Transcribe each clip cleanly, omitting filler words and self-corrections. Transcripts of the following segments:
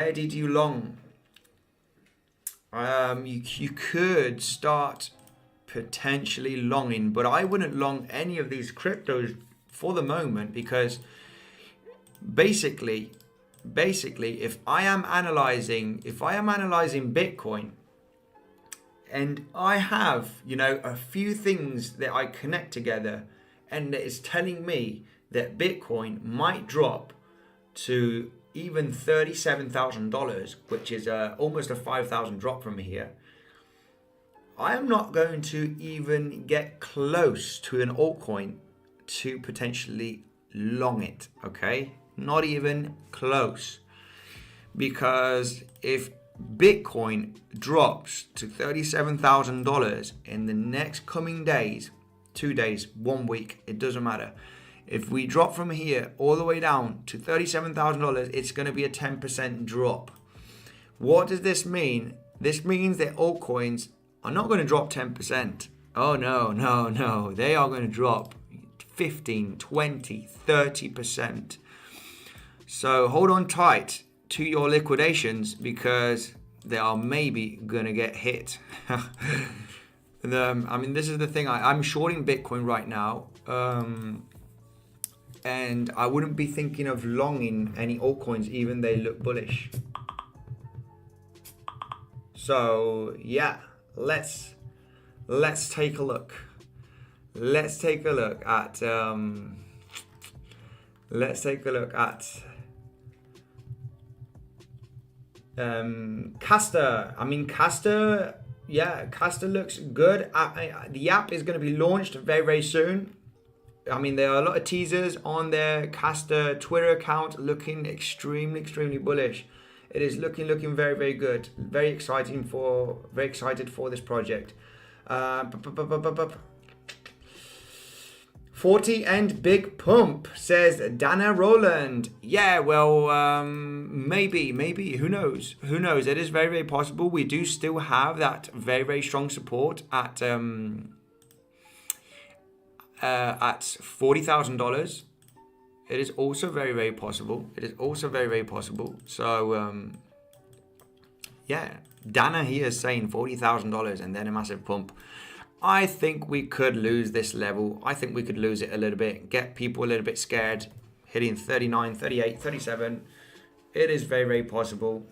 Where did you long? You could start potentially longing, but I wouldn't long any of these cryptos for the moment, because basically if I am analyzing Bitcoin, and I have, a few things that I connect together, and it's telling me that Bitcoin might drop to even $37,000, which is almost a 5,000 drop from here. I am not going to even get close to an altcoin to potentially long it, okay? Not even close. Because if Bitcoin drops to $37,000 in the next coming days, 2 days, 1 week, it doesn't matter. If we drop from here all the way down to $37,000, it's going to be a 10% drop. What does this mean? This means that altcoins are not going to drop 10%. Oh, no. They are going to drop 15, 20, 30%. So hold on tight to your liquidations, because they are maybe going to get hit. This is the thing. I'm shorting Bitcoin right now. And I wouldn't be thinking of longing any altcoins, even they look bullish. So yeah, let's take a look. Let's take a look at Castor. Castor looks good. The app is going to be launched very, very soon. There are a lot of teasers on their Castor Twitter account looking extremely bullish. It is looking very, very good. Very excited for this project. 40 and big pump, says Dana Roland. Yeah, well, maybe. Who knows? It is very, very possible. We do still have that very, very strong support at $40,000. It is also very, very possible. So, Dana here is saying $40,000 and then a massive pump. I think we could lose this level. I think we could lose it a little bit, get people a little bit scared, hitting 39, 38, 37. It is very, very possible.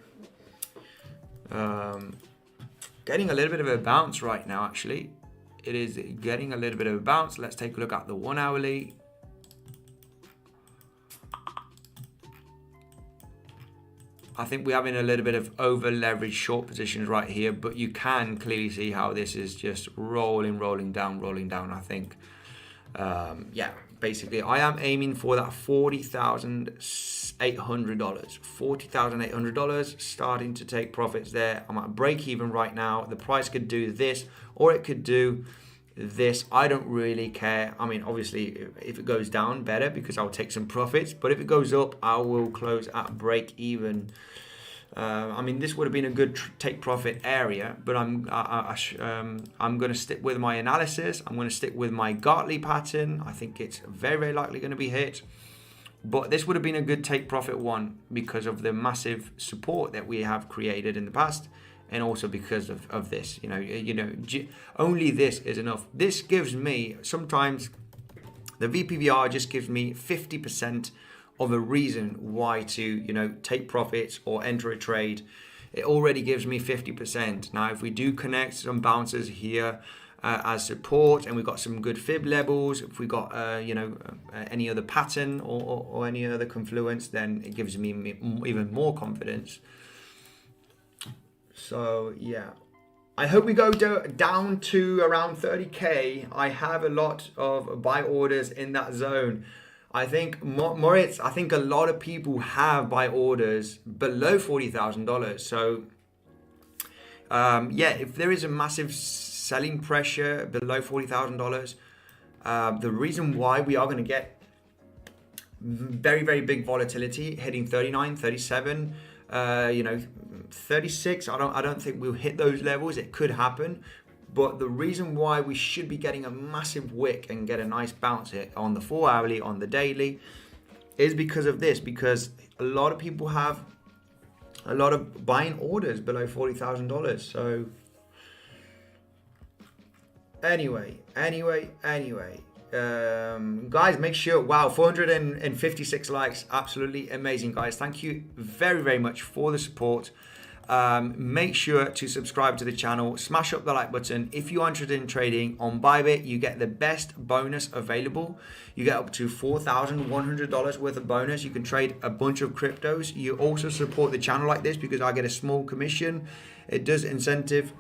Getting a little bit of a bounce right now, actually. It is getting a little bit of a bounce. Let's take a look at the 1 hourly. I think we're having a little bit of over leveraged short positions right here, but you can clearly see how this is just rolling down, I think. Basically I am aiming for that $40,800. $40,800, starting to take profits there. I'm at break even right now. The price could do this, or it could do this. I don't really care. Obviously if it goes down, better, because I'll take some profits, but if it goes up, I will close at break even. This would have been a good take profit area, but I'm going to stick with my analysis. I'm going to stick with my Gartley pattern. I think it's very, very likely going to be hit, but this would have been a good take profit one because of the massive support that we have created in the past. And also because of this, only this is enough. This gives me, sometimes the VPVR just gives me 50% of a reason why to, take profits or enter a trade. It already gives me 50%. Now, if we do connect some bounces here as support, and we've got some good fib levels, if we got, any other pattern or any other confluence, then it gives me even more confidence. So yeah, I hope we go down to around 30k. I have a lot of buy orders in that zone. I think Moritz, I think a lot of people have buy orders below $40,000. So if there is a massive selling pressure below $40,000, the reason why we are going to get very, very big volatility hitting 39, 37, 36, I don't think we'll hit those levels. It could happen, but the reason why we should be getting a massive wick and get a nice bounce hit on the 4 hourly, on the daily, is because of this, because a lot of people have a lot of buying orders below $40,000. So anyway, guys, make sure, wow, 456 likes, absolutely amazing, guys. Thank you very, very much for the support. Make sure to subscribe to the channel, smash up the like button. If you're interested in trading on Bybit, you get the best bonus available. You get up to $4,100 worth of bonus. You can trade a bunch of cryptos. You also support the channel like this because I get a small commission. It does incentive,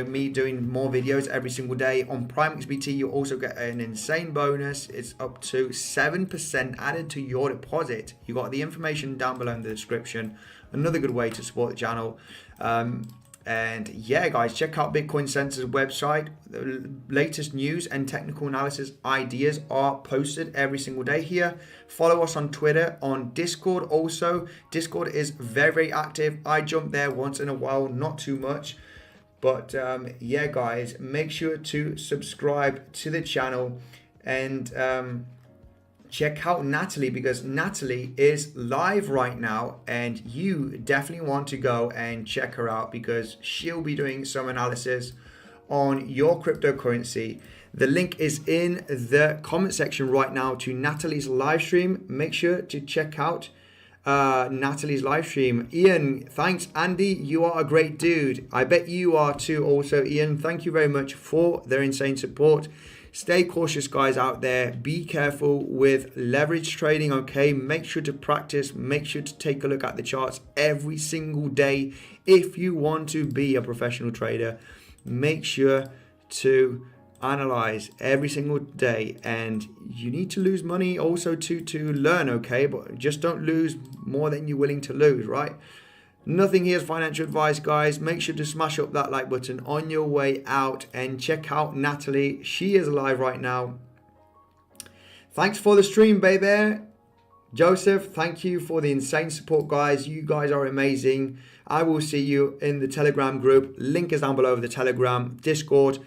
me doing more videos every single day. On Prime XBT, you also get an insane bonus. It's up to 7% added to your deposit. You got the information down below in the description. Another good way to support the channel. And yeah, guys, check out Bitcoin Sensor's website. The latest news and technical analysis ideas are posted every single day here. Follow us on Twitter, on Discord also. Discord is very, very active. I jump there once in a while, not too much. But yeah, guys, make sure to subscribe to the channel and check out Natalie, because Natalie is live right now and you definitely want to go and check her out because she'll be doing some analysis on your cryptocurrency. The link is in the comment section right now to Natalie's live stream. Make sure to check out Natalie's live stream. Ian, thanks. Andy, you are a great dude. I bet you are too also, Ian. Thank you very much for their insane support. Stay cautious, guys, out there. Be careful with leverage trading, okay? Make sure to practice. Make sure to take a look at the charts every single day. If you want to be a professional trader, make sure to analyze every single day. And you need to lose money also to learn, okay? But just don't lose more than you're willing to lose, right? Nothing here is financial advice, guys. Make sure to smash up that like button on your way out and check out Natalie. She is live right now. Thanks for the stream, baby. Joseph, thank you for the insane support, guys. You guys are amazing. I will see you in the Telegram group. Link is down below, the Telegram, Discord.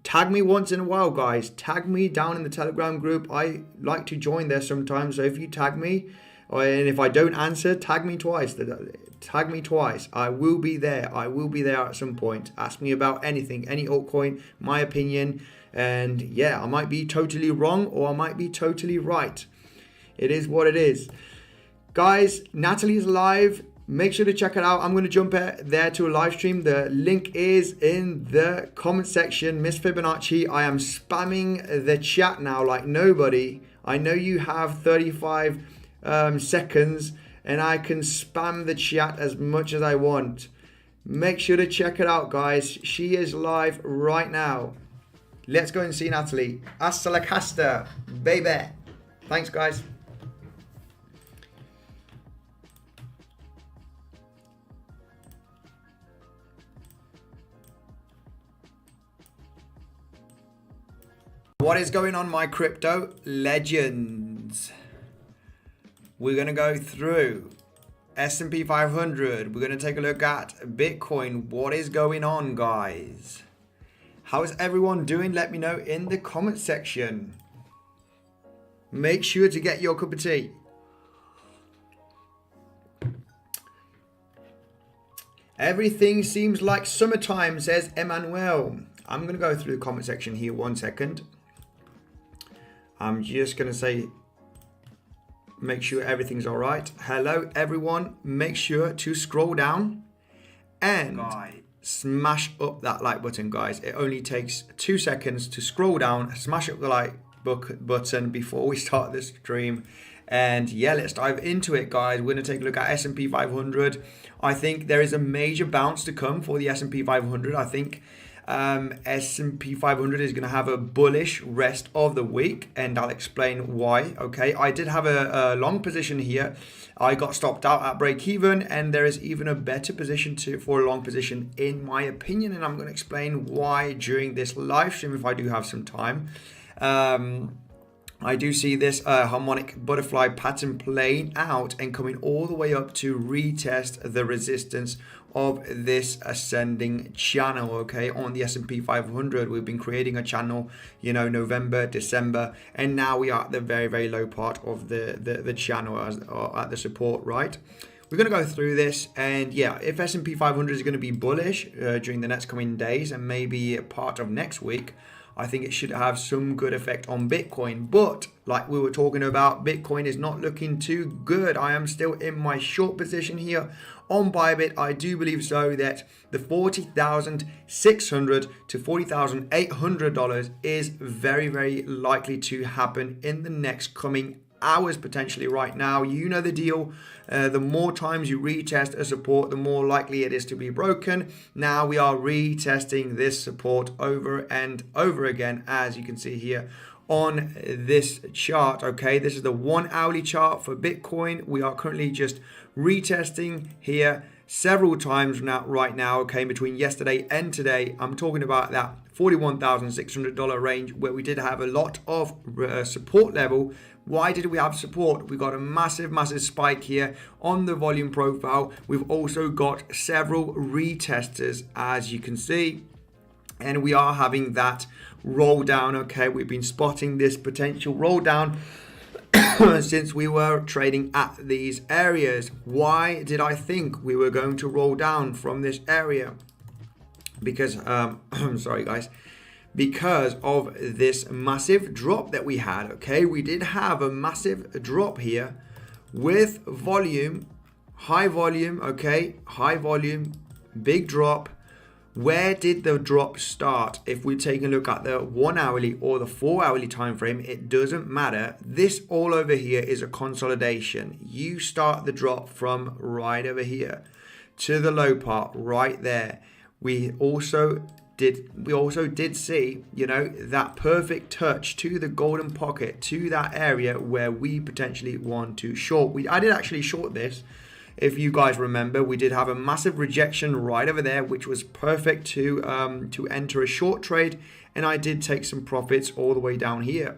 Tag me once in a while, guys. Tag me down in the Telegram group. I like to join there sometimes. So if you tag me, and if I don't answer, tag me twice. Tag me twice. I will be there. I will be there at some point. Ask me about anything, any altcoin, my opinion. And yeah, I might be totally wrong or I might be totally right. It is what it is. Guys, Natalie's live. Make sure to check it out. I'm going to jump there to a live stream. The link is in the comment section. Miss Fibonacci, I am spamming the chat now like nobody. I know you have 35 seconds and I can spam the chat as much as I want. Make sure to check it out, guys. She is live right now. Let's go and see Natalie. Hasta la casta, baby. Thanks, guys. What is going on, my crypto legends? We're going to go through S&P 500. We're going to take a look at Bitcoin. What is going on, guys? How is everyone doing? Let me know in the comment section. Make sure to get your cup of tea. Everything seems like summertime, says Emmanuel. I'm going to go through the comment section here 1 second. I'm just going to say, make sure everything's all right. Hello, everyone. Make sure to scroll down and smash up that like button, guys. It only takes 2 seconds to scroll down, smash up the like button before we start the stream. And yeah, let's dive into it, guys. We're going to take a look at S&P 500. I think there is a major bounce to come for the S&P 500. I think S&P 500 is going to have a bullish rest of the week, and I'll explain why. Okay, I did have a long position here. I got stopped out at break even, and there is even a better position for a long position in my opinion, and I'm going to explain why during this live stream if I do have some time. I do see this harmonic butterfly pattern playing out and coming all the way up to retest the resistance of this ascending channel. Okay, on the S&P 500 we've been creating a channel, you know, November, December, and now we are at the very, very low part of the channel at the support, right? we're going to go through this, and yeah, if S&P 500 is going to be bullish during the next coming days and maybe a part of next week, I think it should have some good effect on Bitcoin. But like we were talking about, Bitcoin is not looking too good. I am still in my short position here on Bybit. I do believe so that the $40,600 to $40,800 is very, very likely to happen in the next coming hours, potentially. Right now, you know the deal. The more times you retest a support, the more likely it is to be broken. Now we are retesting this support over and over again, as you can see here on this chart. Okay, this is the 1 hourly chart for Bitcoin. We are currently just retesting here several times now, right now, okay, between yesterday and today. I'm talking about that $41,600 range where we did have a lot of support level. Why did we have support? We got a massive spike here on the volume profile. We've also got several retesters, as you can see, and we are having that roll down. Okay, we've been spotting this potential roll down since we were trading at these areas. Why did I think we were going to roll down from this area? Because I'm sorry guys, because of this massive drop that we had. Okay, we did have a massive drop here with volume, high volume. Okay, high volume, big drop. Where did the drop start? If we take a look at the 1 hourly or the 4 hourly time frame, it doesn't matter. This all over here is a consolidation. You start the drop from right over here to the low part right there. We also did see, you know, that perfect touch to the golden pocket, to that area where we potentially want to short. I did actually short this. If you guys remember, we did have a massive rejection right over there, which was perfect to enter a short trade, and I did take some profits all the way down here.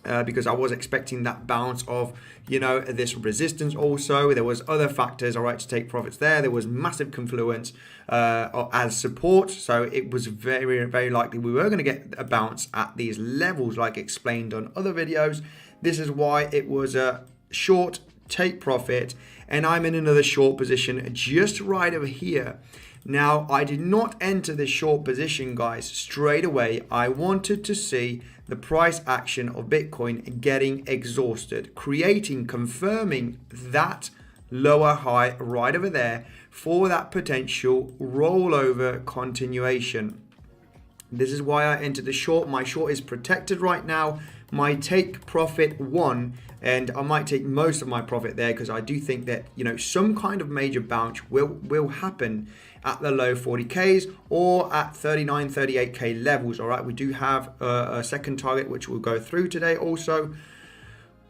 Because I was expecting that bounce of, you know, this resistance. Also, there was other factors, all right, to take profits there. There was massive confluence as support, so it was very, very likely we were going to get a bounce at these levels, like explained on other videos. This is why it was a short take profit, and I'm in another short position just right over here. Now, I did not enter this short position, guys, straight away. I wanted to see the price action of Bitcoin getting exhausted, confirming that lower high right over there for that potential rollover continuation. This is why I entered the short. My short is protected right now. My take profit won, and I might take most of my profit there because I do think that, you know, some kind of major bounce will happen at the low 40Ks or at 39, 38K levels. All right, we do have a second target which we'll go through today also.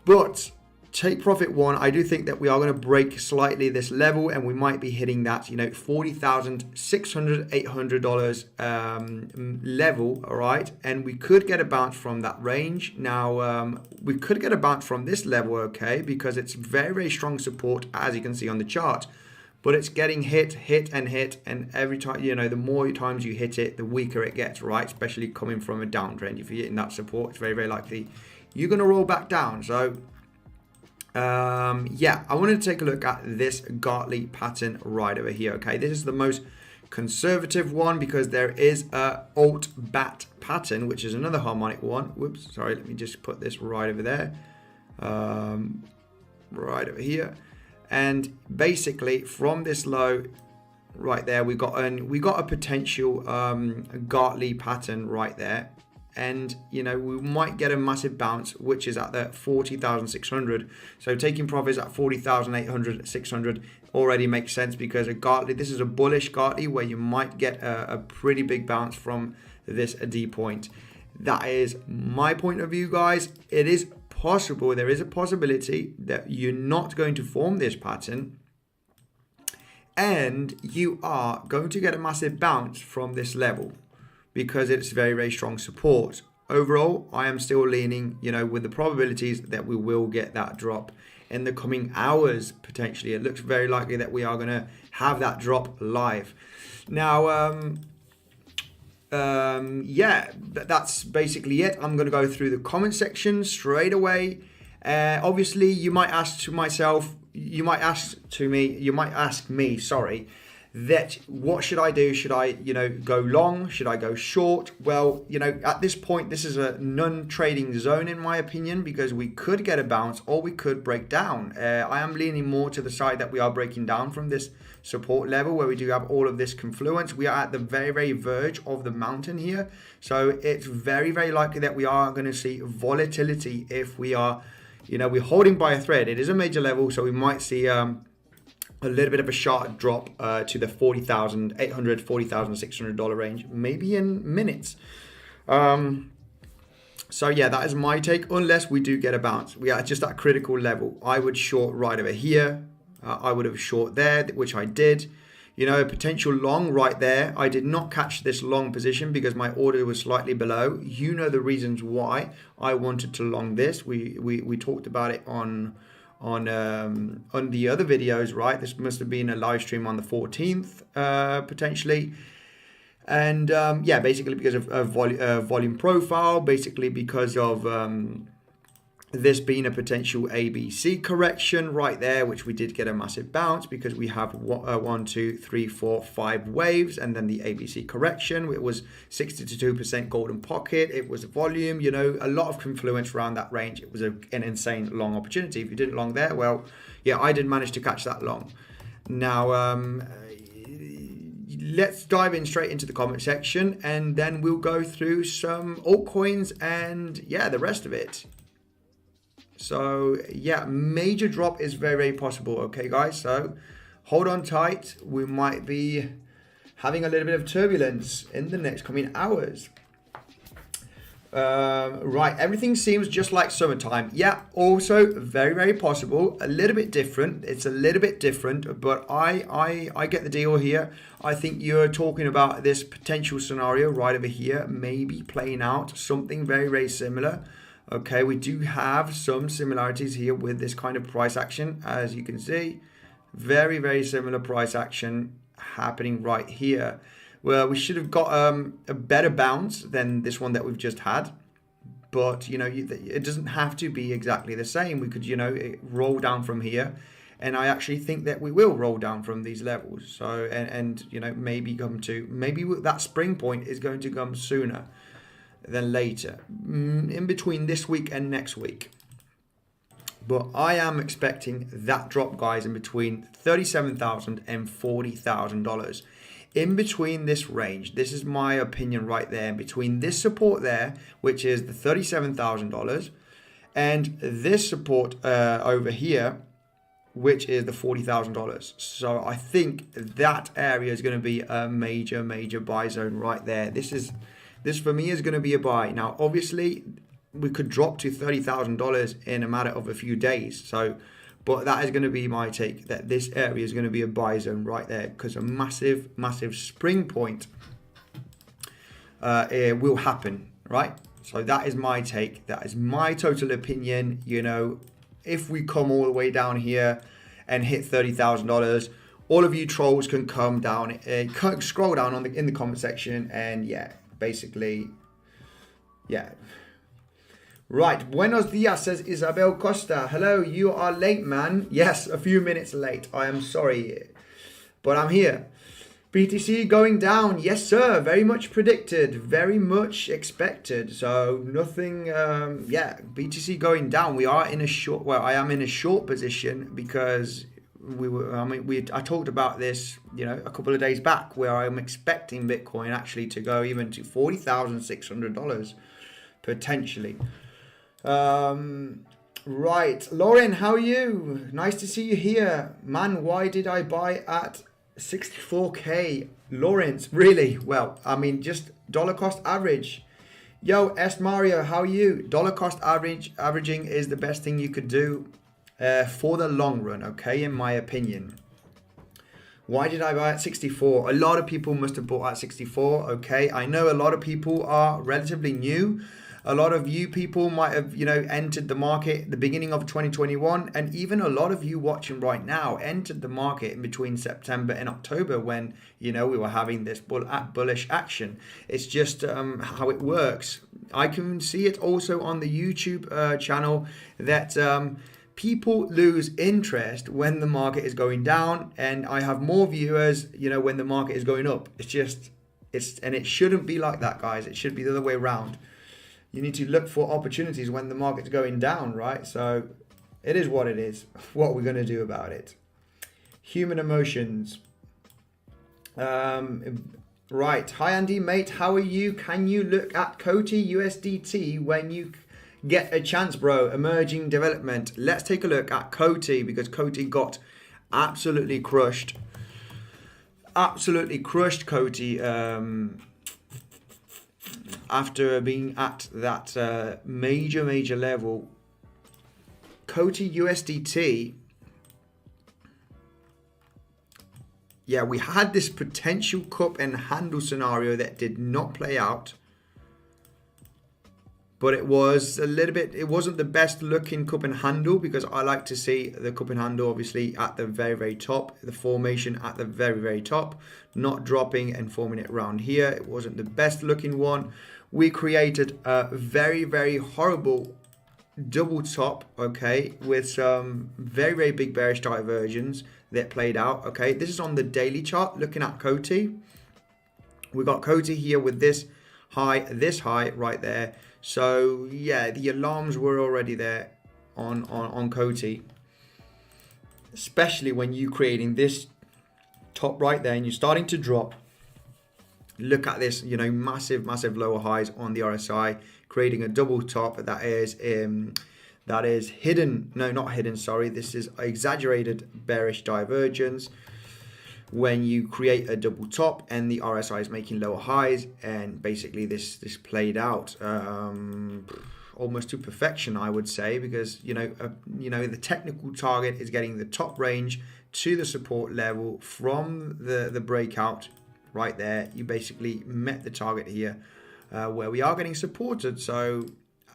But take profit one, I do think that we are going to break slightly this level, and we might be hitting that, you know, $40,600, $800 level. All right, and we could get a bounce from that range. Now we could get a bounce from this level, okay, because it's very, very strong support, as you can see on the chart. But it's getting hit, and every time, you know, the more times you hit it, the weaker it gets, right? Especially coming from a downtrend. If you're hitting that support, it's very, very likely you're going to roll back down. So yeah, I wanted to take a look at this Gartley pattern right over here. Okay, this is the most conservative one because there is a alt bat pattern, which is another harmonic one. Whoops, sorry, let me just put this right over there, right over here. And basically from this low right there, we got a potential Gartley pattern right there. And, you know, we might get a massive bounce, which is at the 40,600. So taking profits at 40,800, 600 already makes sense, because a Gartley, this is a bullish Gartley where you might get a pretty big bounce from this D point. That is my point of view, guys. It is possible, there is a possibility that you're not going to form this pattern and you are going to get a massive bounce from this level, because it's very, very strong support. Overall, I am still leaning, you know, with the probabilities that we will get that drop in the coming hours, potentially. It looks very likely that we are going to have that drop live. Now, yeah, that's basically it. I'm going to go through the comment section straight away. Obviously, you might ask to myself, you might ask me, sorry, that what should I do? Should I, go long? Should I go short? Well, at this point, this is a non-trading zone in my opinion, because we could get a bounce or we could break down. I am leaning more to the side that we are breaking down from this support level where we do have all of this confluence. We are at the very, very verge of the mountain here. So it's very, very likely that we are going to see volatility if we are, we're holding by a thread. It is a major level, so we might see a little bit of a sharp drop to the $40,800, $40,600 range, maybe in minutes. So yeah, that is my take. Unless we do get a bounce, we are just at critical level. I would short right over here. I would have short there, which I did. Potential long right there. I did not catch this long position because my order was slightly below. The reasons why I wanted to long this. We talked about it on the other videos, right? This must have been a live stream on the 14th, potentially. And yeah, basically because of volume profile, basically because of this being a potential ABC correction right there, which we did get a massive bounce because we have 1, 2, 3, 4, 5 waves, and then the ABC correction. It was 62% golden pocket. It was volume, a lot of confluence around that range. It was an insane long opportunity. If you didn't long there, well, yeah, I did manage to catch that long. Now, let's dive in straight into the comment section, and then we'll go through some altcoins and yeah, the rest of it. So yeah, major drop is very, very possible. Okay, guys, so hold on tight. We might be having a little bit of turbulence in the next coming hours. Right, everything seems just like summertime. Yeah, also very, very possible. A little bit different. It's a little bit different, but I get the deal here. I think you're talking about this potential scenario right over here, maybe playing out something very, very similar. Okay, we do have some similarities here with this kind of price action. As you can see, very, very similar price action happening right here. Well, we should have got a better bounce than this one that we've just had. But, it doesn't have to be exactly the same. We could, roll down from here. And I actually think that we will roll down from these levels. So, and maybe that spring point is going to come sooner than later, in between this week and next week. But I am expecting that drop, guys, in between $37,000 and $40,000. In between this range, this is my opinion right there, in between this support there, which is the $37,000, and this support over here, which is the $40,000. So I think that area is going to be a major, major buy zone right there. This for me is going to be a buy. Now, obviously, we could drop to $30,000 in a matter of a few days. But that is going to be my take, that this area is going to be a buy zone right there, because a massive, massive spring point will happen, right? So that is my take. That is my total opinion. If we come all the way down here and hit $30,000, all of you trolls can come down, scroll down in the comment section, and yeah, basically, yeah. Right, buenos dias, says Isabel Costa. Hello, you are late, man. Yes, a few minutes late. I am sorry, but I'm here. BTC going down. Yes, sir. Very much predicted. Very much expected. So nothing, yeah, BTC going down. We are in a short, well, I am in a short position because I talked about this, a couple of days back, where I'm expecting Bitcoin actually to go even to $40,600 potentially. Right, Lauren, how are you? Nice to see you here. Man, why did I buy at 64k? Lawrence, really? Well, just dollar cost average. Yo, S Mario, how are you? Dollar cost averaging is the best thing you could do for the long run, okay, in my opinion. Why did I buy at 64? A lot of people must have bought at 64, okay. I know a lot of people are relatively new. A lot of you people might have, entered the market at the beginning of 2021, and even a lot of you watching right now entered the market in between September and October when, we were having this bullish action. It's just how it works. I can see it also on the YouTube channel that people lose interest when the market is going down, and I have more viewers, when the market is going up. And it shouldn't be like that, guys. It should be the other way around. You need to look for opportunities when the market's going down, right? So it is what it is. What are we going to do about it? Human emotions. Right. Hi, Andy, mate. How are you? Can you look at COTI USDT when you get a chance, bro? Emerging development. Let's take a look at COTI, because COTI got absolutely crushed. Absolutely crushed COTI after being at that major level. COTI USDT. Yeah, we had this potential cup and handle scenario that did not play out. But it was a little bit, it wasn't the best looking cup and handle, because I like to see the cup and handle obviously at the very top, the formation at the very top, not dropping and forming it around here. It wasn't the best looking one. We created a very horrible double top, okay, with some very big bearish diversions that played out. Okay, this is on the daily chart. Looking at COTI, we got COTI here with this high right there. So yeah, the alarms were already there on COTI, especially when you creating this top right there and you're starting to drop. Look at this, massive lower highs on the RSI, creating a double top that is hidden. No, not hidden. Sorry, this is exaggerated bearish divergence. When you create a double top and the RSI is making lower highs, and basically this played out almost to perfection, I would say, because the technical target is getting the top range to the support level from the breakout right there. You basically met the target here where we are getting supported. So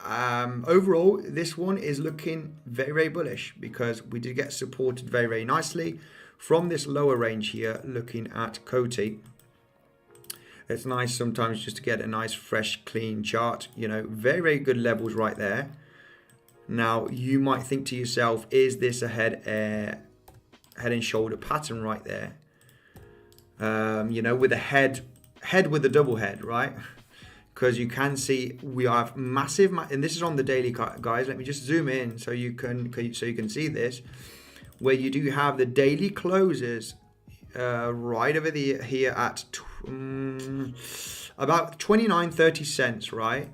overall, this one is looking very bullish, because we did get supported very nicely from this lower range here. Looking at COTI, it's nice sometimes just to get a nice fresh clean chart. Very good levels right there. Now you might think to yourself, is this a head and shoulder pattern right there? With a head with a double head, right? Because you can see we have massive, and this is on the daily, guys. Let me just zoom in so you can see this, where you do have the daily closes right over here at about 29.30 cents, right?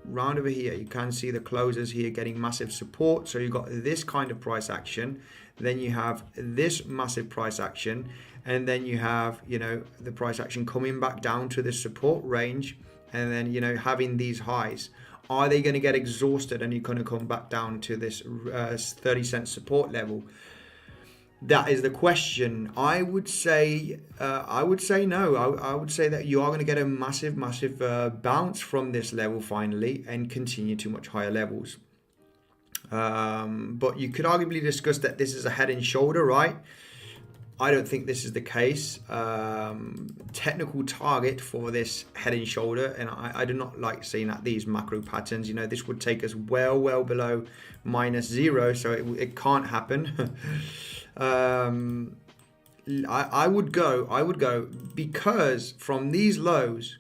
Round over here, you can see the closes here getting massive support. So you got this kind of price action, then you have this massive price action, and then you have the price action coming back down to the support range, and then having these highs. Are they going to get exhausted and you're going to come back down to this 30-cent support level? That is the question. I would say no. I would say that you are going to get a massive bounce from this level finally and continue to much higher levels. But you could arguably discuss that this is a head and shoulder, right? I don't think this is the case. Technical target for this head and shoulder, and I do not like seeing at these macro patterns. This would take us well below -0, so it can't happen. I would go because from these lows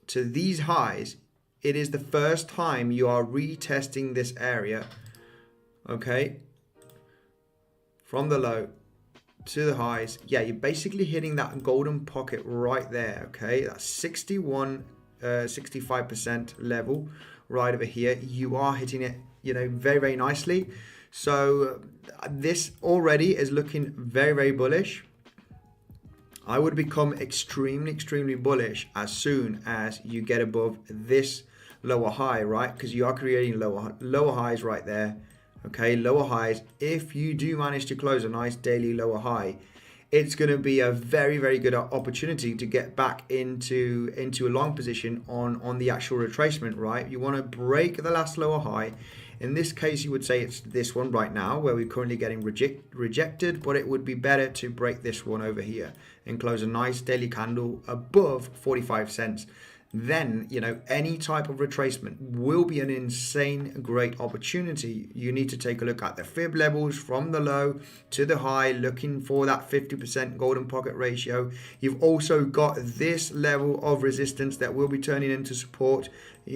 to these highs, it is the first time you are retesting this area. Okay, from the low to the highs, yeah, you're basically hitting that golden pocket right there. Okay, that's 65% level right over here. You are hitting it, very nicely. So this already is looking very bullish. I would become extremely bullish as soon as you get above this lower high, right? Because you are creating lower highs right there. Okay, lower highs. If you do manage to close a nice daily lower high, it's going to be a very good opportunity to get back into a long position on the actual retracement, right? You want to break the last lower high. In this case, you would say it's this one right now, where we're currently getting rejected, but it would be better to break this one over here and close a nice daily candle above 45 cents. then, you know, any type of retracement will be an insane great opportunity. You need to take a look at the fib levels from the low to the high, looking for that 50% golden pocket ratio. You've also got this level of resistance that will be turning into support.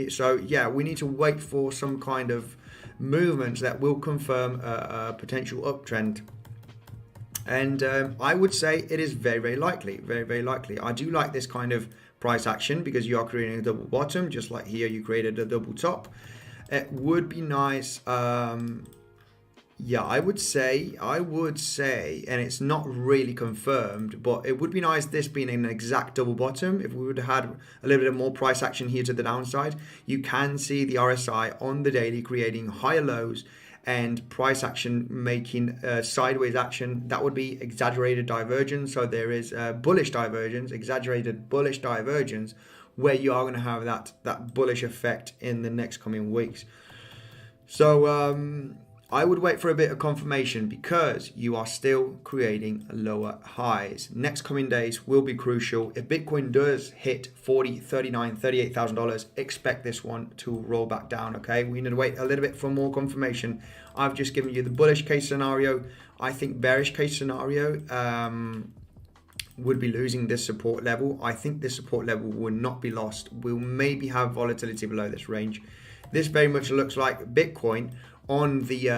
So yeah, we need to wait for some kind of movements that will confirm a potential uptrend. And I would say it is very, very likely, very, very likely. I do like this kind of price action because you are creating a double bottom, just like here you created a double top. It would be nice. Yeah, I would say, and it's not really confirmed, but it would be nice this being an exact double bottom. If we would have had a little bit more price action here to the downside, you can see the RSI on the daily creating higher lows and price action making sideways action. That would be exaggerated divergence. So there is bullish divergence, exaggerated bullish divergence, where you are going to have that bullish effect in the next coming weeks. So I would wait for a bit of confirmation because you are still creating lower highs. Next coming days will be crucial. If Bitcoin does hit $40,000, $39,000, $38,000, expect this one to roll back down, okay? We need to wait a little bit for more confirmation. I've just given you the bullish case scenario. I think bearish case scenario would be losing this support level. I think this support level will not be lost. We'll maybe have volatility below this range. This very much looks like Bitcoin on the, you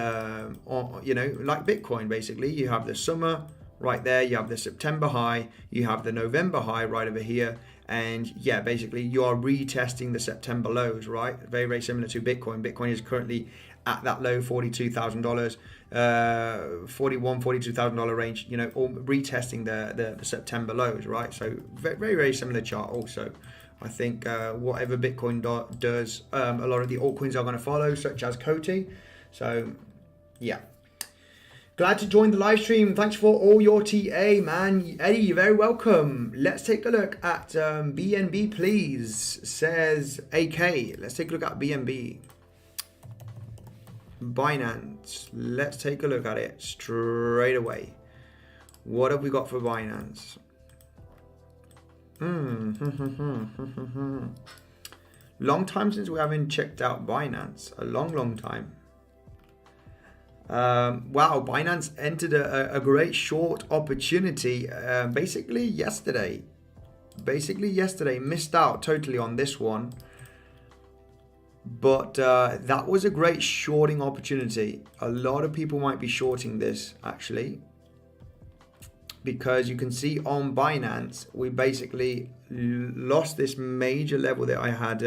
know, like Bitcoin basically. You have the summer right there, you have the September high, you have the November high right over here, and yeah, basically you are retesting the September lows, right? Very, very similar to Bitcoin. Bitcoin is currently at that low $42,000, $42,000 range, you know, all retesting the September lows, right? So very, very similar chart also. I think whatever Bitcoin does, a lot of the altcoins are going to follow, such as Coty. So, yeah. Glad to join the live stream. Thanks for all your TA, man. Eddie, you're very welcome. Let's take a look at BNB, please, says AK. Let's take a look at BNB. Binance. Let's take a look at it straight away. What have we got for Binance? Long time since we haven't checked out Binance. A long time. Wow, Binance entered a great short opportunity basically yesterday. Missed out totally on this one. But that was a great shorting opportunity. A lot of people might be shorting this actually, because you can see on Binance, we basically lost this major level that I had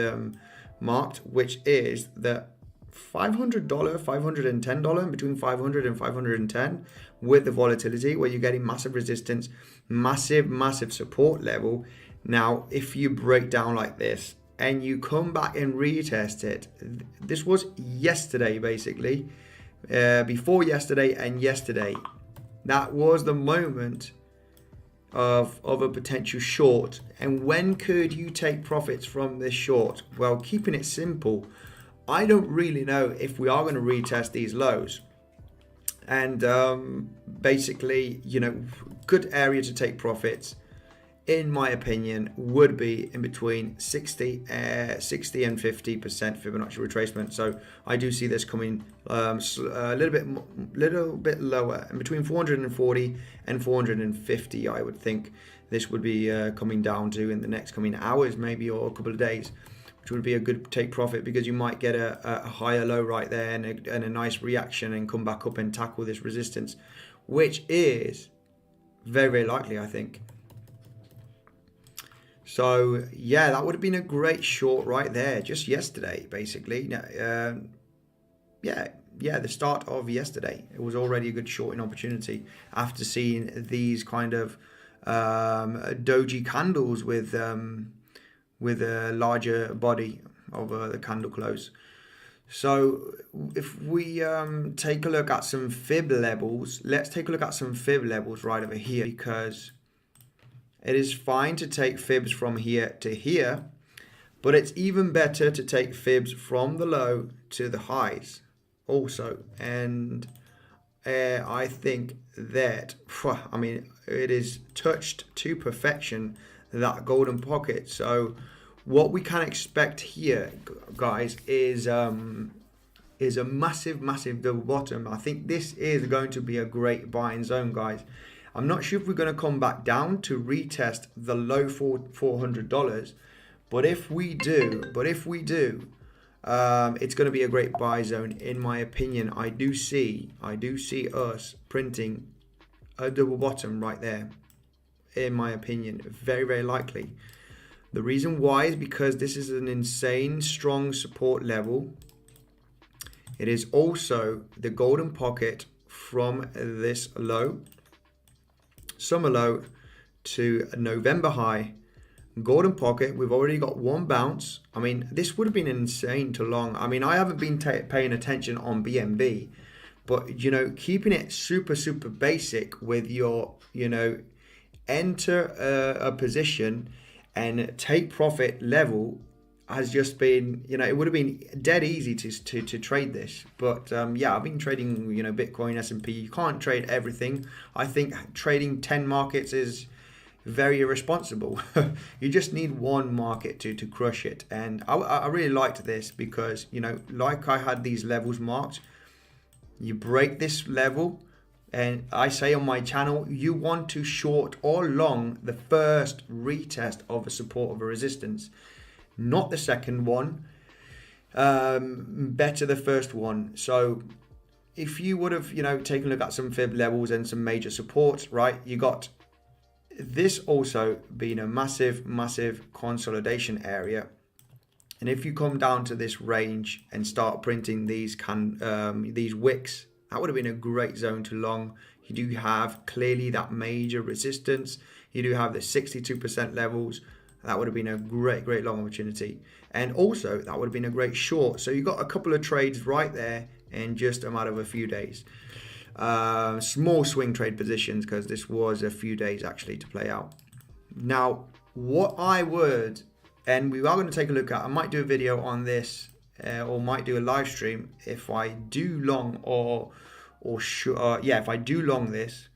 marked, which is the $500, $510, between 500 and 510 with the volatility, where you're getting massive resistance, massive support level. Now, if you break down like this and you come back and retest it, this was yesterday basically, before yesterday and yesterday. That was the moment of a potential short. And when could you take profits from this short? Well, keeping it simple, I don't really know if we are going to retest these lows. And basically, you know, good area to take profits, in my opinion, would be in between 60 and 50% Fibonacci retracement. So I do see this coming a little bit lower, in between 440 and 450. I would think this would be coming down to in the next coming hours, maybe, or a couple of days, which would be a good take profit, because you might get a higher low right there and a nice reaction and come back up and tackle this resistance, which is very, very likely, I think. So yeah, that would have been a great short right there, just yesterday, basically. The start of yesterday, it was already a good shorting opportunity after seeing these kind of doji candles with a larger body of the candle close. So if we take a look at some fib levels, let's take a look at some fib levels right over here, because it is fine to take fibs from here to here, but it's even better to take fibs from the low to the highs also. And I think that, I mean, it is touched to perfection, that golden pocket. So what we can expect here, guys, is a massive double bottom. I think this is going to be a great buying zone, guys. I'm not sure if we're going to come back down to retest the low $400, but if we do, it's going to be a great buy zone in my opinion. I do see us printing a double bottom right there, in my opinion, very likely. The reason why is because this is an insane strong support level. It is also the golden pocket from this low, summer low to a November high. Golden pocket, we've already got one bounce. I mean, this would have been insane to long. I mean, I haven't been paying attention on BNB, but, you know, keeping it super basic with your, you know, enter a position and take profit level has just been, you know, it would have been dead easy to trade this. But yeah, I've been trading, you know, Bitcoin, S&P. You can't trade everything. I think trading 10 markets is very irresponsible. You just need one market to crush it. And I really liked this because, you know, like I had these levels marked. You break this level, and I say on my channel, you want to short or long the first retest of a support of a resistance, not the second one. Better the first one. So if you would have, you know, taken a look at some fib levels and some major supports, right, you got this also being a massive consolidation area. And if you come down to this range and start printing these wicks, that would have been a great zone to long. You do have clearly that major resistance. You do have the 62% levels. That would have been a great long opportunity. And also that would have been a great short. So you got a couple of trades right there in just a matter of a few days. Small swing trade positions, because this was a few days actually to play out. Now, what I would, and we are going to take a look at, I might do a video on this, or might do a live stream if I do long if I do long this.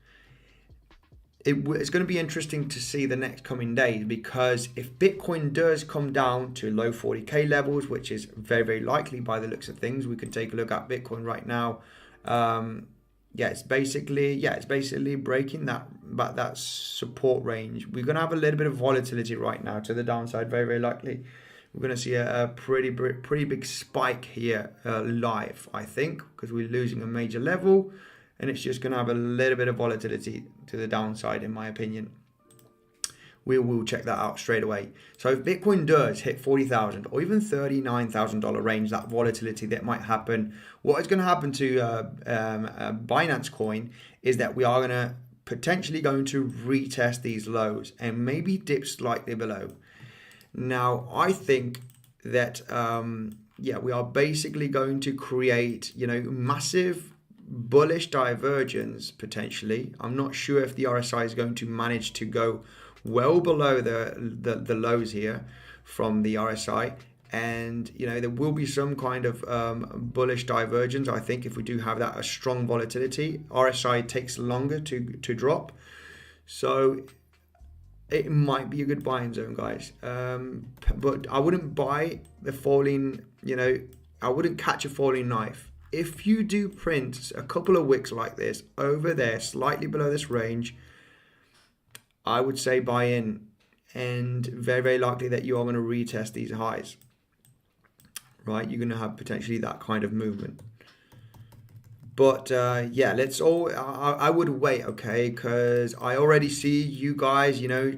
It's going to be interesting to see the next coming days, because if Bitcoin does come down to low 40k levels, which is very likely by the looks of things, we can take a look at Bitcoin right now. It's basically breaking that support range. We're going to have a little bit of volatility right now to the downside, very likely. We're going to see a pretty big spike here live, I think, because we're losing a major level, and it's just going to have a little bit of volatility to the downside, in my opinion. We will check that out straight away. So if Bitcoin does hit $40,000 or even $39,000 range, that volatility that might happen, what is going to happen to Binance Coin is that we are going to potentially going to retest these lows and maybe dip slightly below. Now, I think that, we are basically going to create, you know, massive bullish divergence potentially. I'm not sure if the RSI is going to manage to go well below the lows here from the RSI. And, you know, there will be some kind of bullish divergence. I think if we do have that, a strong volatility, RSI takes longer to drop. So it might be a good buying zone, guys. But I wouldn't buy the falling, you know, I wouldn't catch a falling knife. If you do print a couple of wicks like this over there, slightly below this range, I would say buy in, and very likely that you are going to retest these highs, right? You're going to have potentially that kind of movement. But I would wait, okay? Because I already see you guys, you know,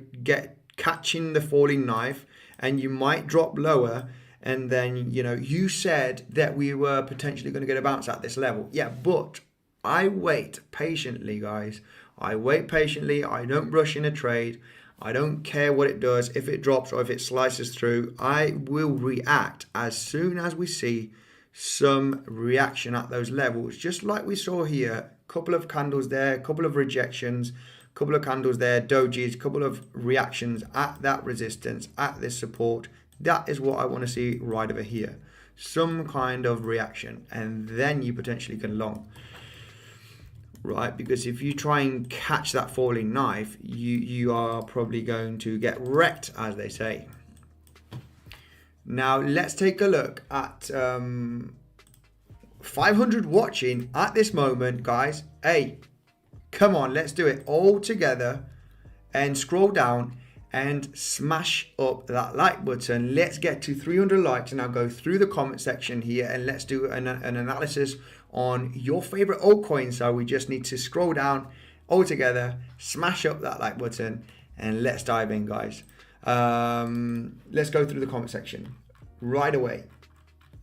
catching the falling knife, and you might drop lower. And then, you know, you said that we were potentially going to get a bounce at this level. Yeah, but I wait patiently, guys. I wait patiently. I don't rush in a trade. I don't care what it does. If it drops or if it slices through, I will react as soon as we see some reaction at those levels, just like we saw here. Couple of candles there, couple of rejections, couple of candles there, dojis, couple of reactions at that resistance, at this support. That is what I want to see right over here. Some kind of reaction, and then you potentially can long, right? Because if you try and catch that falling knife, you are probably going to get wrecked, as they say. Now let's take a look at 500 watching at this moment, guys. Hey, come on, let's do it all together and scroll down and smash up that like button. Let's get to 300 likes, and I'll go through the comment section here and let's do an analysis on your favorite altcoins. So we just need to scroll down all together, smash up that like button, and let's dive in, guys. Let's go through the comment section right away.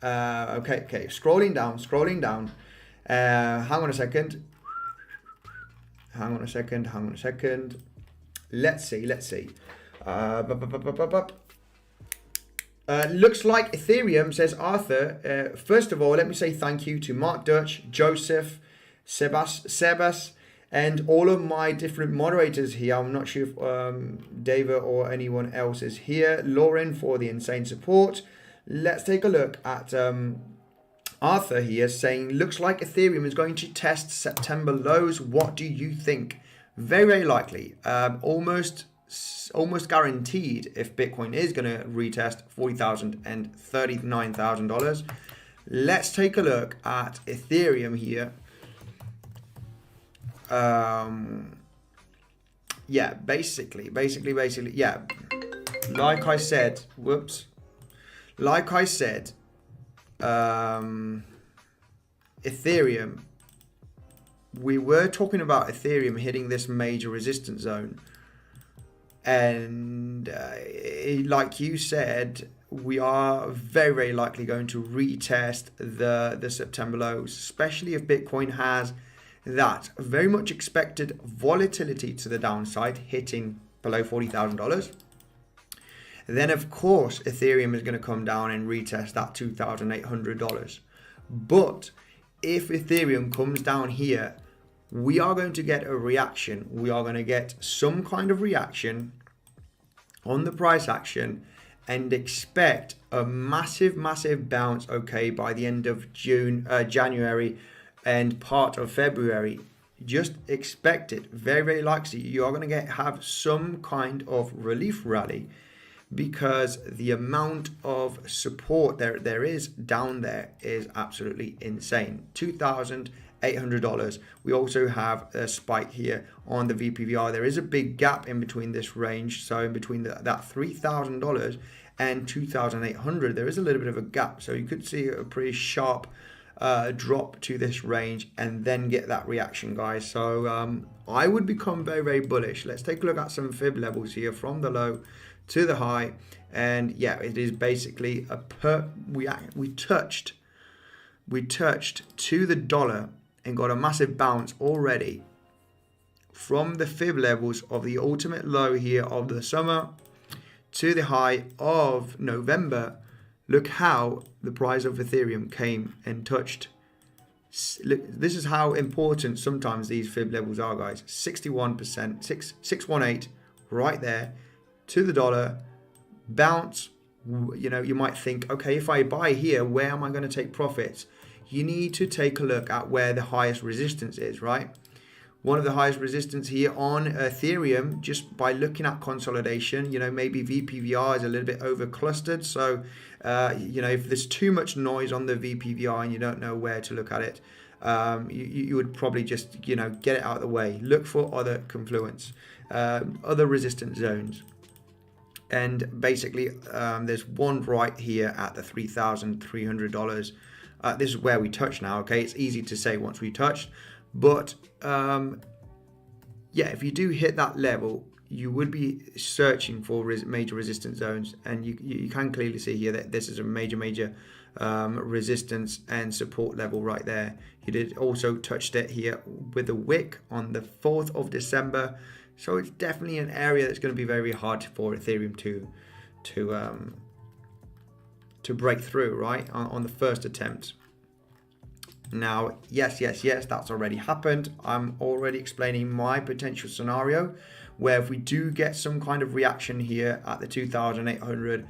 Okay, scrolling down. Hang on a second. Let's see. Looks like Ethereum, says Arthur. First of all, let me say thank you to Mark Dutch, Joseph, Sebas, and all of my different moderators here. I'm not sure if David or anyone else is here. Lauren for the insane support. Let's take a look at Arthur here saying, looks like Ethereum is going to test September lows. What do you think? Very, very likely. Almost guaranteed if Bitcoin is going to retest $40,000 and $39,000. Let's take a look at Ethereum here. Yeah, basically, yeah. Like I said, Ethereum, we were talking about Ethereum hitting this major resistance zone, and like you said, we are very, very likely going to retest the September lows, especially if Bitcoin has that very much expected volatility to the downside, hitting below $40,000. Then of course Ethereum is going to come down and retest that $2,800. But if Ethereum comes down here, we are going to get a reaction. We are going to get some kind of reaction on the price action and expect a massive bounce, okay, by the end of January and part of February. Just expect it. Very, very likely you are going to have some kind of relief rally, because the amount of support there is down there is absolutely insane. $2,800. We also have a spike here on the VPVR. There is a big gap in between this range. So in between that $3,000 and $2,800, there is a little bit of a gap. So you could see a pretty sharp drop to this range and then get that reaction, guys. So I would become very, very bullish. Let's take a look at some fib levels here from the low to the high, and yeah, it is basically we touched to the dollar and got a massive bounce already from the fib levels of the ultimate low here of the summer to the high of November. Look how the price of Ethereum came and touched. This is how important sometimes these fib levels are, guys. 61%, 618 right there to the dollar, bounce. You know, you might think, okay, if I buy here, where am I going to take profits? You need to take a look at where the highest resistance is, right? One of the highest resistance here on Ethereum, just by looking at consolidation, you know, maybe VPVR is a little bit over clustered. So, you know, if there's too much noise on the VPVR and you don't know where to look at it, you would probably just, you know, get it out of the way. Look for other confluence, other resistance zones. And basically, there's one right here at the $3,300. This is where we touch now, okay? It's easy to say once we touched. But, yeah, if you do hit that level, you would be searching for major resistance zones. And you can clearly see here that this is a major resistance and support level right there. You did also touched it here with a wick on the 4th of December. So it's definitely an area that's going to be very hard for Ethereum to break through, right, on the first attempt. Now, yes, that's already happened. I'm already explaining my potential scenario where if we do get some kind of reaction here at the 2,800,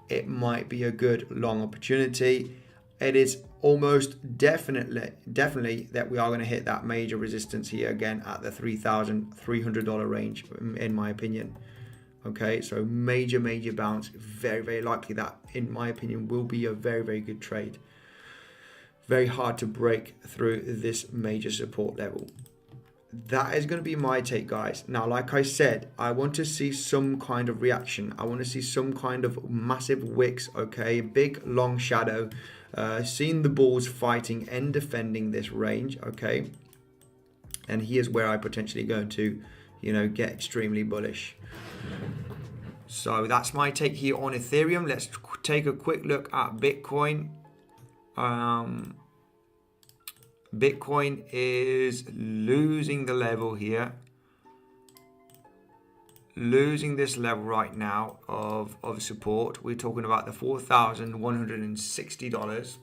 it might be a good long opportunity. It is almost definitely that we are going to hit that major resistance here again at the $3,300 range, in my opinion. Okay, so major bounce. Very likely that, in my opinion, will be a very good trade. Very hard to break through this major support level. That is going to be my take, guys. Now, like I said, I want to see some kind of reaction. I want to see some kind of massive wicks, okay? Big, long shadow. Seeing the bulls fighting and defending this range, okay? And here's where I potentially going to, you know, get extremely bullish. So that's my take here on Ethereum. Let's take a quick look at Bitcoin. Bitcoin is losing the level here, losing this level right now of support. We're talking about the $4,160,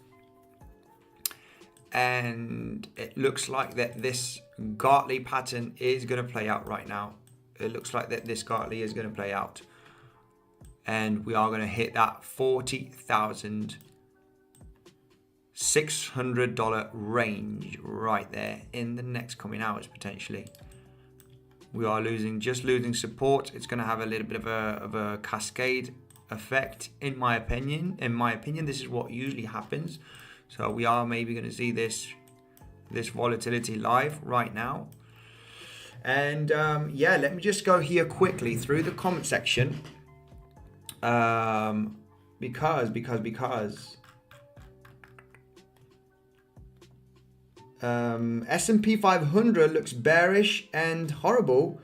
and it looks like that this Gartley pattern is going to play out right now. It looks like that this Gartley is going to play out, and we are going to hit that $40,600 range right there in the next coming hours potentially. We are just losing support. It's going to have a little bit of a cascade effect, in my opinion. This is what usually happens. So we are maybe going to see this volatility live right now. And yeah, let me just go here quickly through the comment section. Because S&P 500 looks bearish and horrible.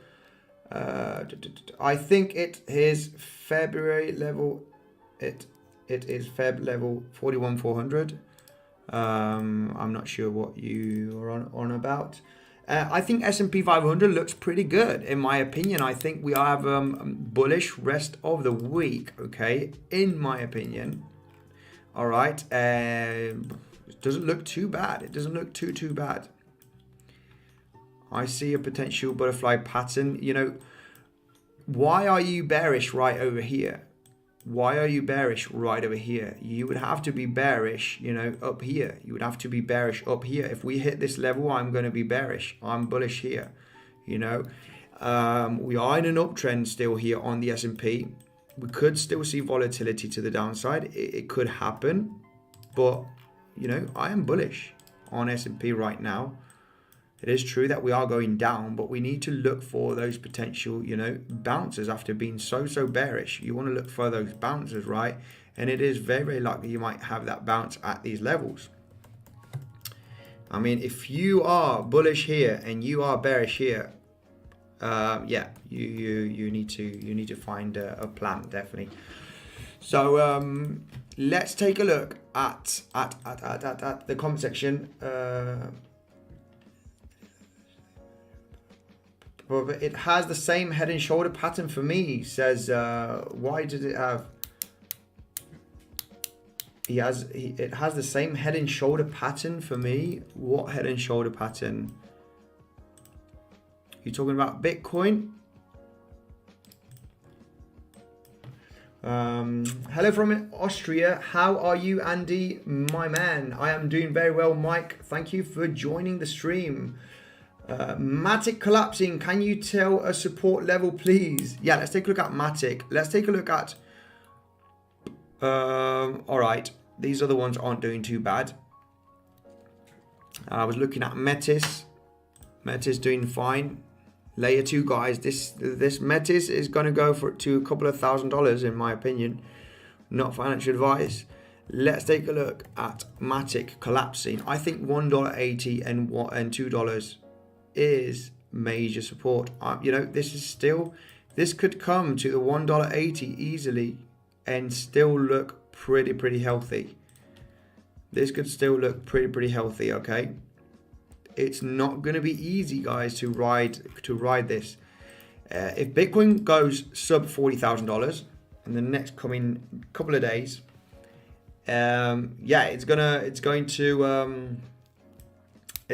I think it is February level. It is Feb level 41,400. I'm not sure what you are on about. I think S&P 500 looks pretty good, in my opinion. I think we have bullish rest of the week, okay, in my opinion. All right. It doesn't look too bad. It doesn't look too bad. I see a potential butterfly pattern. You know, why are you bearish right over here? Why are you bearish right over here? You would have to be bearish, you know, up here. You would have to be bearish up here. If we hit this level, I'm going to be bearish. I'm bullish here, you know. We are in an uptrend still here on the S&P. We could still see volatility to the downside. It could happen, but you know, I am bullish on S&P right now. It is true that we are going down, but we need to look for those potential, you know, bounces after being so bearish. You want to look for those bounces, right? And it is very likely you might have that bounce at these levels. I mean, if you are bullish here and you are bearish here, yeah, you need to find a plan, definitely. So let's take a look at the comment section. It has the same head and shoulder pattern for me. Says why did it have? It has the same head and shoulder pattern for me. What head and shoulder pattern? You talking about Bitcoin? Hello from Austria. How are you, Andy, my man? I am doing very well, Mike. Thank you for joining the stream. Matic collapsing. Can you tell a support level, please? Yeah, let's take a look at Matic. Let's take a look at. All right, these other ones aren't doing too bad. I was looking at Metis. Metis doing fine. Layer 2, guys. This Metis is going to go to a couple of $1,000s, in my opinion. Not financial advice. Let's take a look at Matic collapsing. I think $1.80 and $2 is major support. You know, this could come to the $1.80 easily and still look pretty healthy. This could still look pretty healthy, okay? It's not going to be easy, guys, to ride this. If Bitcoin goes sub $40,000 in the next coming couple of days, yeah, it's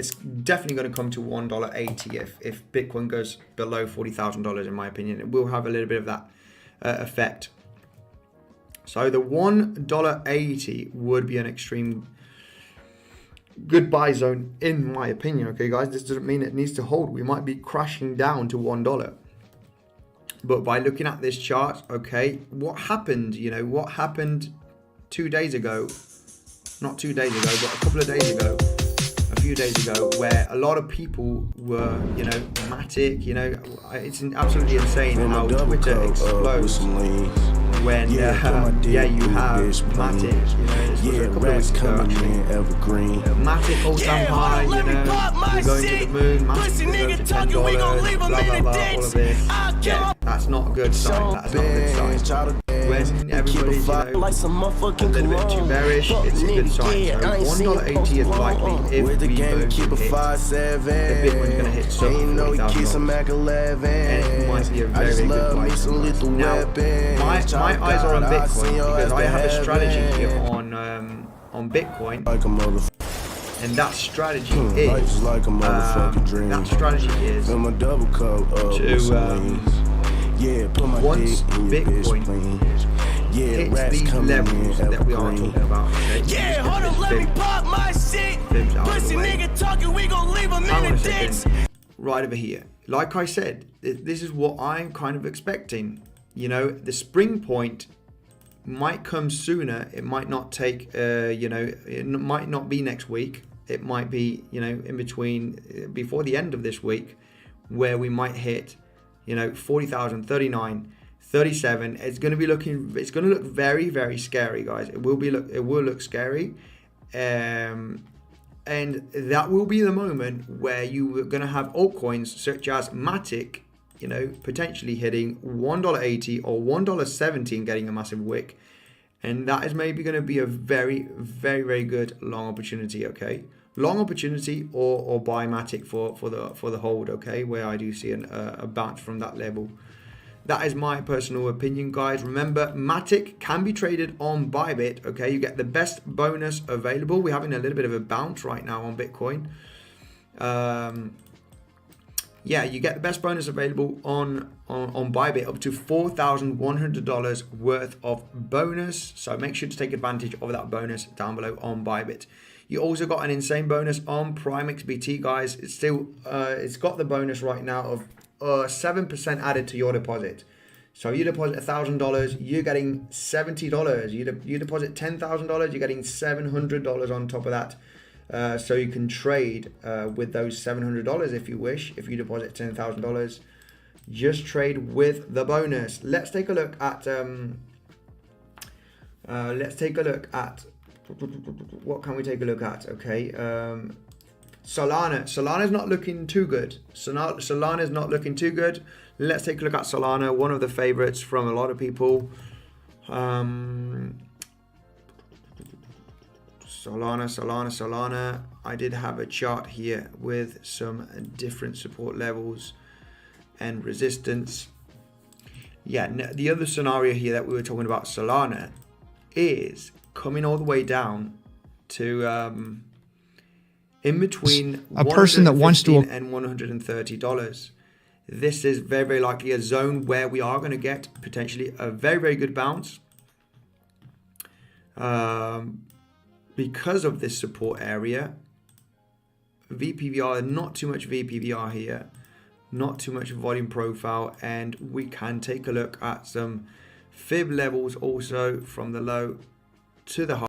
definitely going to come to $1.80 if Bitcoin goes below $40,000. In my opinion, it will have a little bit of that effect. So the $1.80 would be an extreme good buy zone, in my opinion. Okay, guys, this doesn't mean it needs to hold. We might be crashing down to $1. But by looking at this chart, okay, what happened? You know, what happened 2 days ago? Not 2 days ago, but a couple of days ago, a few days ago, where a lot of people were, you know, Matic, you know, it's absolutely insane how Twitter explodes when, you have Matic, you know, this was a couple of weeks ago actually. Matic all-time high, you know, we're going to the moon, Matic is going to $10, blah, blah, blah, all of this. Yeah, that's not a good sign, that's not a good sign. When everybody's, you know, a little bit too bearish, it's a good sign. So $1.80 is likely if we both hit, the Bitcoin's going to hit sub $40,000. And it might be a very, very good price. Now, my eyes are on Bitcoin because I have a strategy here on Bitcoin. And that strategy is, once Bitcoin hits these levels that we are talking about, okay? Yeah, hold up, let me pop my shit. Pussy nigga talking, we gon' leave him in the ditch. Right over here. Like I said, this is what I'm kind of expecting. You know, the spring point might come sooner. It might not take, you know, it might not be next week. It might be, you know, in between, before the end of this week, where we might hit, you know, 40,000, 39, 37. It's going to look very, very scary, guys. It will look scary. And that will be the moment where you are going to have altcoins such as Matic, you know, potentially hitting $1.80 or $1.70 and getting a massive wick. And that is maybe going to be a very, very, very good long opportunity, okay? Long opportunity or buy Matic for the hold, okay? Where I do see a bounce from that level. That is my personal opinion, guys. Remember, Matic can be traded on Bybit, okay? You get the best bonus available. We're having a little bit of a bounce right now on Bitcoin. Yeah, you get the best bonus available on Bybit, up to $4,100 worth of bonus. So make sure to take advantage of that bonus down below on Bybit. You also got an insane bonus on Prime XBT, guys. It's still, it's got the bonus right now of 7% added to your deposit. So you deposit $1,000, you're getting $70. You deposit $10,000, you're getting $700 on top of that. So you can trade with those $700 if you wish. If you deposit $10,000, just trade with the bonus. Let's take a look at what can we take a look at? Okay, Solana's not looking too good. Solana's not looking too good. Let's take a look at Solana, one of the favorites from a lot of people. Solana. I did have a chart here with some different support levels and resistance. Yeah, the other scenario here that we were talking about Solana is coming all the way down to in between a person that wants to and $130. This is very, very likely a zone where we are going to get potentially a very, very good bounce. Because of this support area, VPVR, not too much VPVR here, not too much volume profile, and we can take a look at some fib levels also from the low to the high.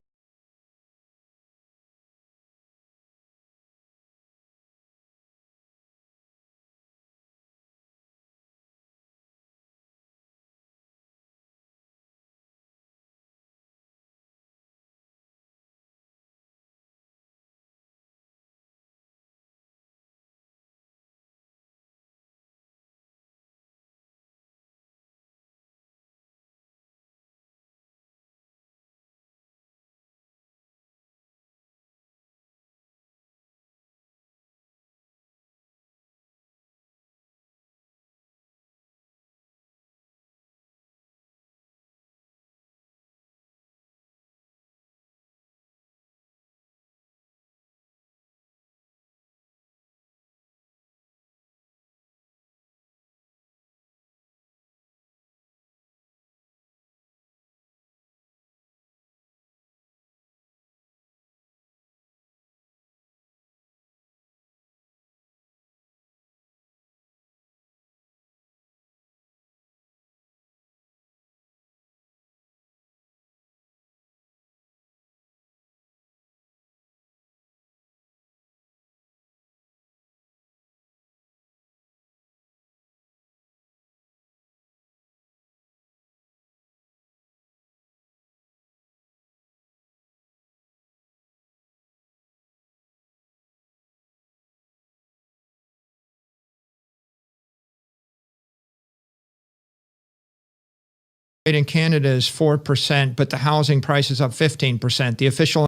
in Canada is 4%, but the housing price is up 15%. The official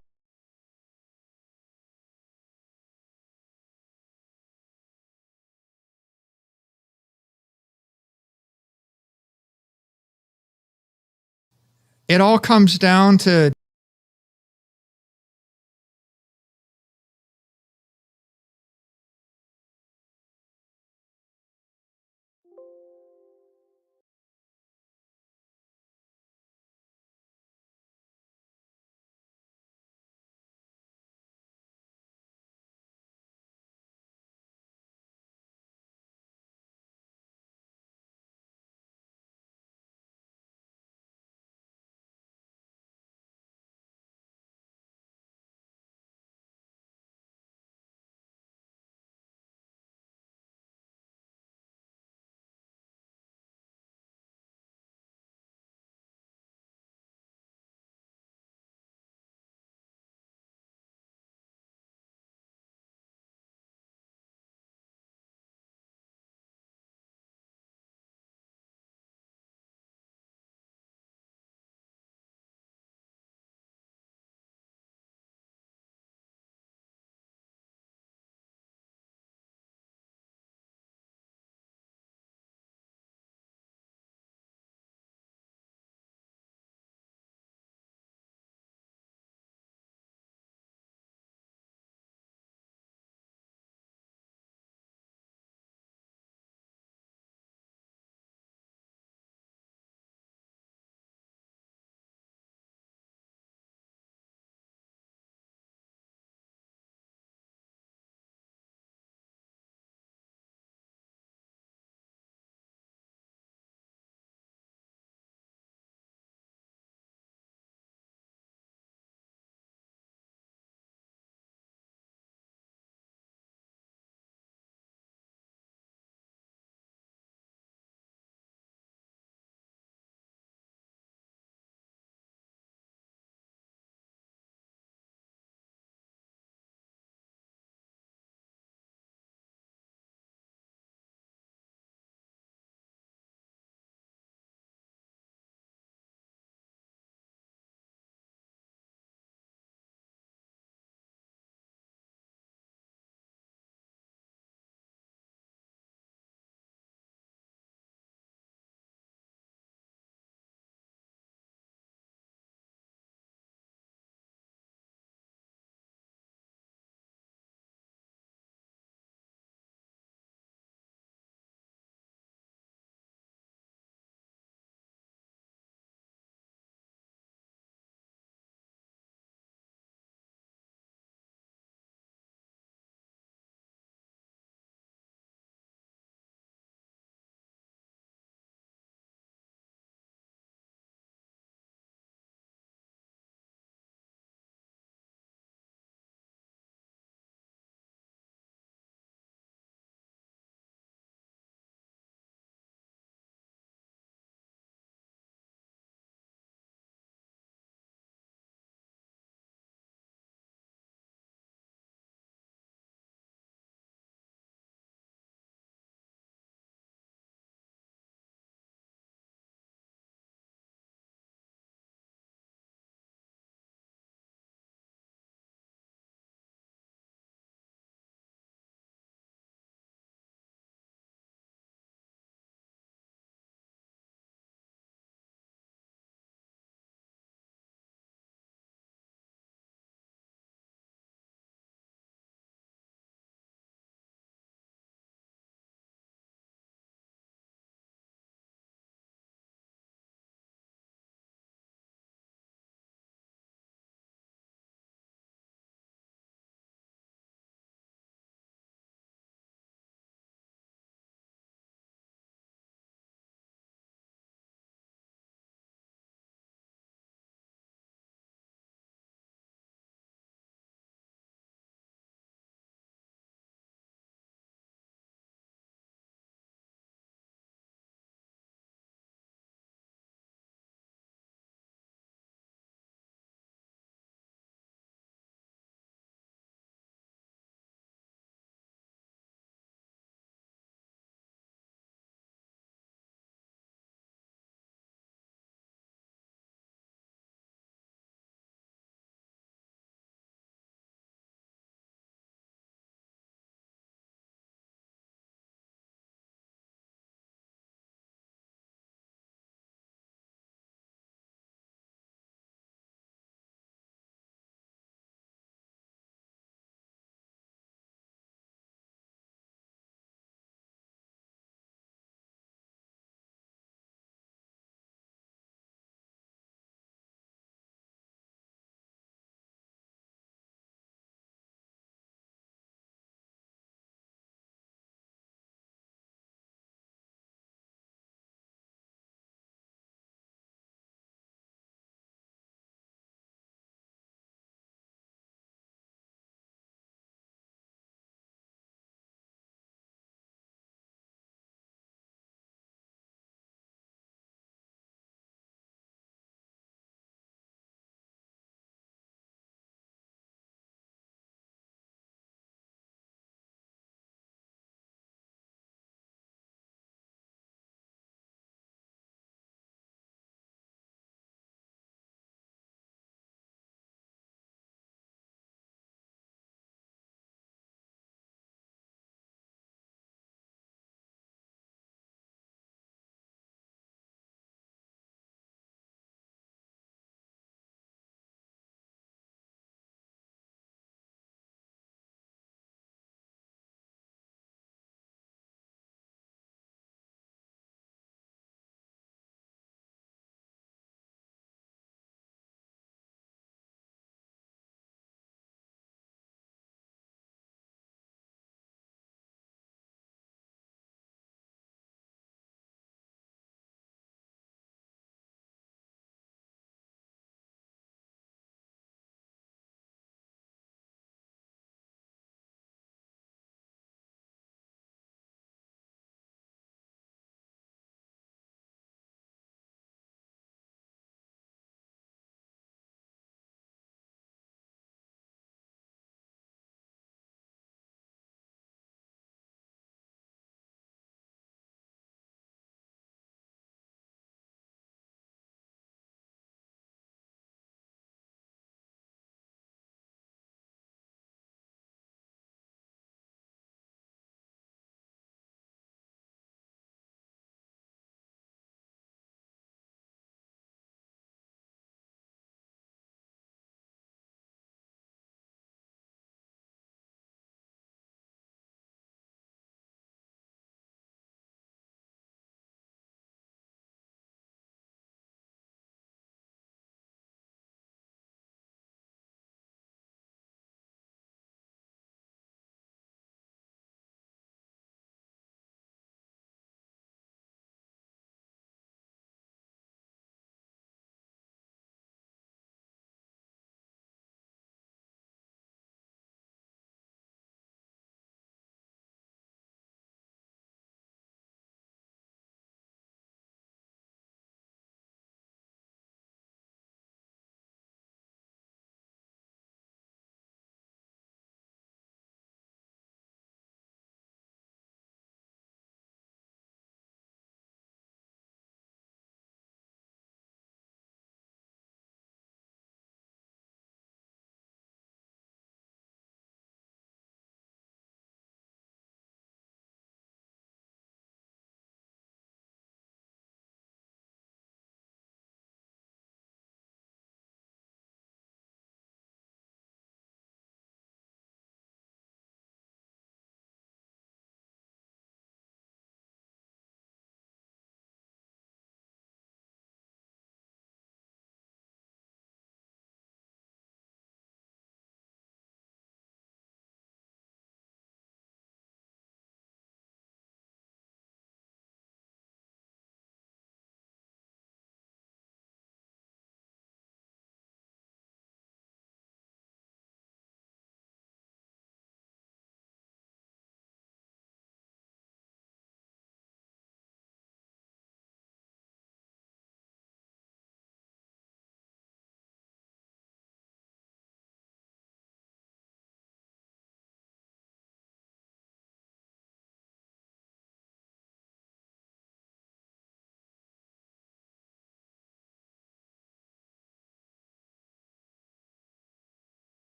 it all comes down to